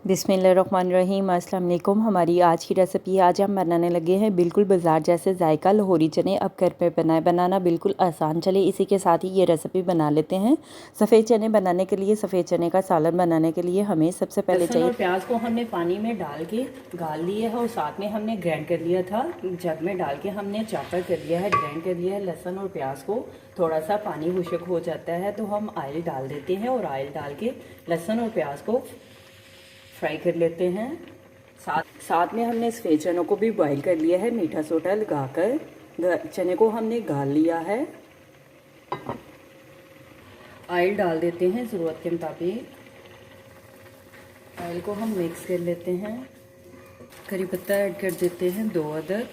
बिस्मिल्लाहिर्रहमानिर्रहीम। अस्सलाम वालेकुम। हमारी आज की रेसिपी आज हम बनाने लगे हैं बिल्कुल बाज़ार जैसे जायका लाहौरी चने। अब घर पे बनाना बिल्कुल आसान। चले इसी के साथ ही ये रेसिपी बना लेते हैं। सफ़ेद चने बनाने के लिए, सफ़ेद चने का सालन बनाने के लिए हमें सबसे पहले चाहिए और प्याज को हमने पानी में डाल के गाल लिया है और साथ में हमने ग्राइंड कर लिया था। जग में डाल के हमने चॉपर कर लिया है, ग्राइंड कर लिया है। लहसुन और प्याज को थोड़ा सा पानी खुश्क हो जाता है तो हम ऑयल डाल देते हैं और ऑयल डाल के लहसुन और प्याज को फ्राई कर लेते हैं। साथ में हमने सफ़ेद चनों को भी बॉईल कर लिया है। मीठा सोडा लगाकर चने को हमने गाल लिया है। ऑयल डाल देते हैं ज़रूरत के मुताबिक। ऑयल को हम मिक्स कर लेते हैं। करी पत्ता ऐड कर देते हैं 2 अदद।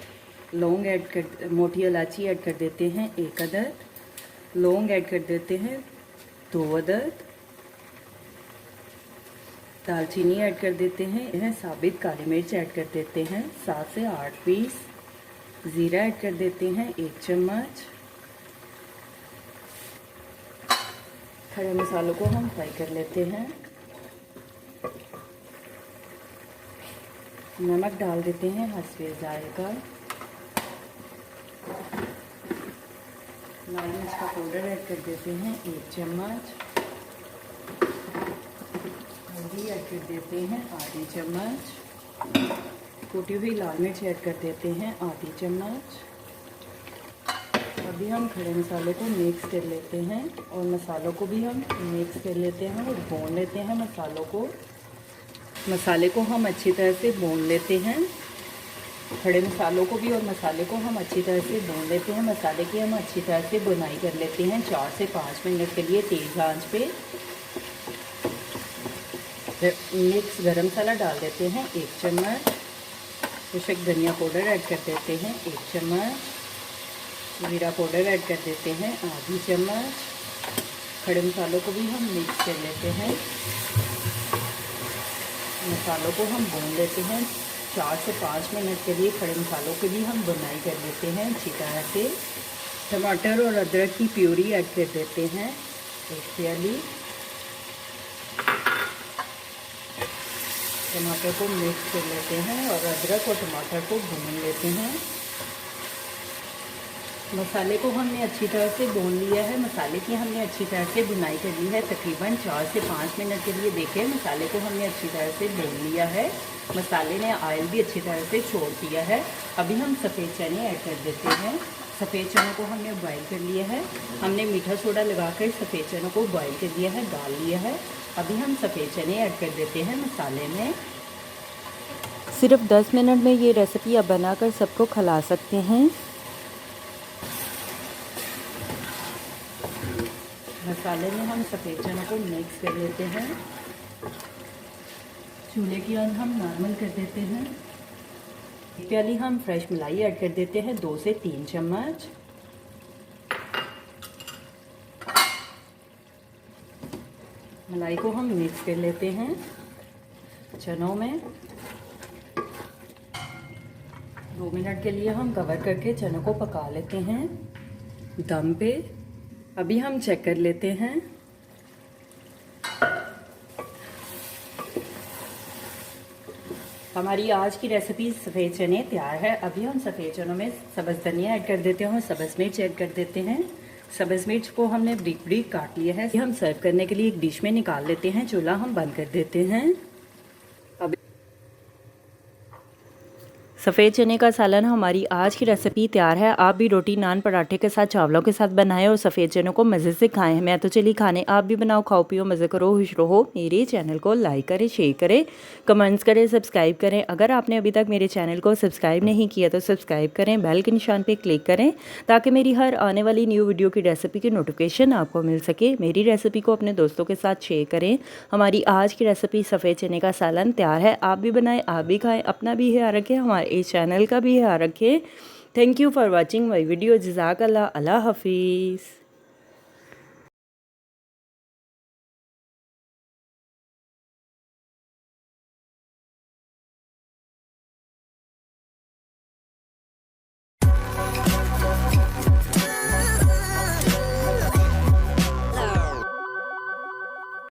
लौंग ऐड कर, मोटी इलायची ऐड कर देते हैं 1 अदद। लौंग ऐड कर देते हैं 2 अदद। दालचीनी ऐड कर देते हैं। साबित काली मिर्च ऐड कर देते हैं 7 से 8 पीस। ज़ीरा ऐड कर देते हैं 1 चम्मच। खड़े मसालों को हम फ्राई कर लेते हैं। नमक डाल देते हैं हस्बे जायका। लाल मिर्च का पाउडर ऐड कर देते हैं 1 चम्मच। हल्दी ऐड कर देते हैं आधी चम्मच। कुटी हुई लाल मिर्च ऐड कर देते हैं आधी चम्मच। अभी हम खड़े मसाले को मिक्स कर लेते हैं और मसालों को भी हम मिक्स कर लेते हैं और भून लेते हैं मसालों को। मसाले को हम अच्छी तरह से भून लेते हैं। खड़े मसालों को भी और मसाले को हम अच्छी तरह से भून लेते हैं। मसाले की हम अच्छी तरह से बुनाई कर लेते हैं 4 से 5 मिनट के लिए तेज़ आंच पे। मिक्स गरम मसाला डाल देते हैं 1 चम्मच। खुशक धनिया पाउडर ऐड कर देते हैं 1 चम्मच। जीरा पाउडर ऐड कर देते हैं आधी चम्मच। खड़े मसालों को भी हम मिक्स कर लेते हैं। मसालों को हम भून लेते हैं 4 से 5 मिनट के लिए। खड़े मसालों की भी हम बुनाई कर लेते हैं अच्छी तरह से। टमाटर और अदरक की प्यूरी ऐड कर देते हैं 1 प्याली। टमाटर को मिक्स कर लेते हैं और अदरक और टमाटर को भून लेते हैं। मसाले को हमने अच्छी तरह से भून लिया है। मसाले की हमने अच्छी तरह से बुनाई कर ली है तकरीबन 4 से 5 मिनट के लिए। देखिए मसाले को हमने अच्छी तरह से भून लिया है। मसाले ने ऑयल भी अच्छी तरह से छोड़ दिया है। अभी हम सफ़ेद चने ऐड कर देते हैं। सफ़ेद चनों को हमने बॉईल कर लिया है। हमने मीठा सोडा लगाकर सफ़ेद चनों को बॉईल कर लिया है, गाल लिया है। अभी हम सफ़ेद चने ऐड कर देते हैं मसाले में। सिर्फ 10 मिनट में ये रेसिपी आप बनाकर सबको खिला सकते हैं। मसाले में हम सफ़ेद चनों को मिक्स कर लेते हैं। चूल्हे की आंच हम नॉर्मल कर देते हैं। 1 प्याली हम फ्रेश मलाई ऐड कर देते हैं 2 से 3 चम्मच। मलाई को हम मिक्स कर लेते हैं चनों में। 2 मिनट के लिए हम कवर करके चनों को पका लेते हैं दम पे। अभी हम चेक कर लेते हैं। हमारी आज की रेसिपी सफ़ेद चने तैयार है। अभी हम सफ़ेद चनों में सब्ज़ धनिया ऐड कर देते हैं और सब्ज़ मिर्च ऐड कर देते हैं। सब्ज़ मिर्च को हमने ब्रीक ब्रीक काट लिया है। हम सर्व करने के लिए एक डिश में निकाल लेते हैं। चूल्हा हम बंद कर देते हैं। सफ़ेद चने का सालन हमारी आज की रेसिपी तैयार है। आप भी रोटी, नान, पराठे के साथ, चावलों के साथ बनाएं और सफ़ेद चनों को मज़े से खाएं। मैं तो चली खाने, आप भी बनाओ, खाओ पियो, मज़े करो, खुश रहो। मेरे चैनल को लाइक करें, शेयर करें, कमेंट्स करें, सब्सक्राइब करें। अगर आपने अभी तक मेरे चैनल को सब्सक्राइब नहीं किया तो सब्सक्राइब करें, बेल के निशान पर क्लिक करें ताकि मेरी हर आने वाली न्यू वीडियो की रेसिपी की नोटिफिकेशन आपको मिल सके। मेरी रेसिपी को अपने दोस्तों के साथ शेयर करें। हमारी आज की रेसिपी सफ़ेद चने का सालन तैयार है। आप भी बनाएं, आप भी खाएं, अपना भी ख्याल रखें, हमारे इस चैनल का भी ख्याल रखें। Thank you for watching my video. जज़ाकल्लाह। अल्लाह हाफिज़।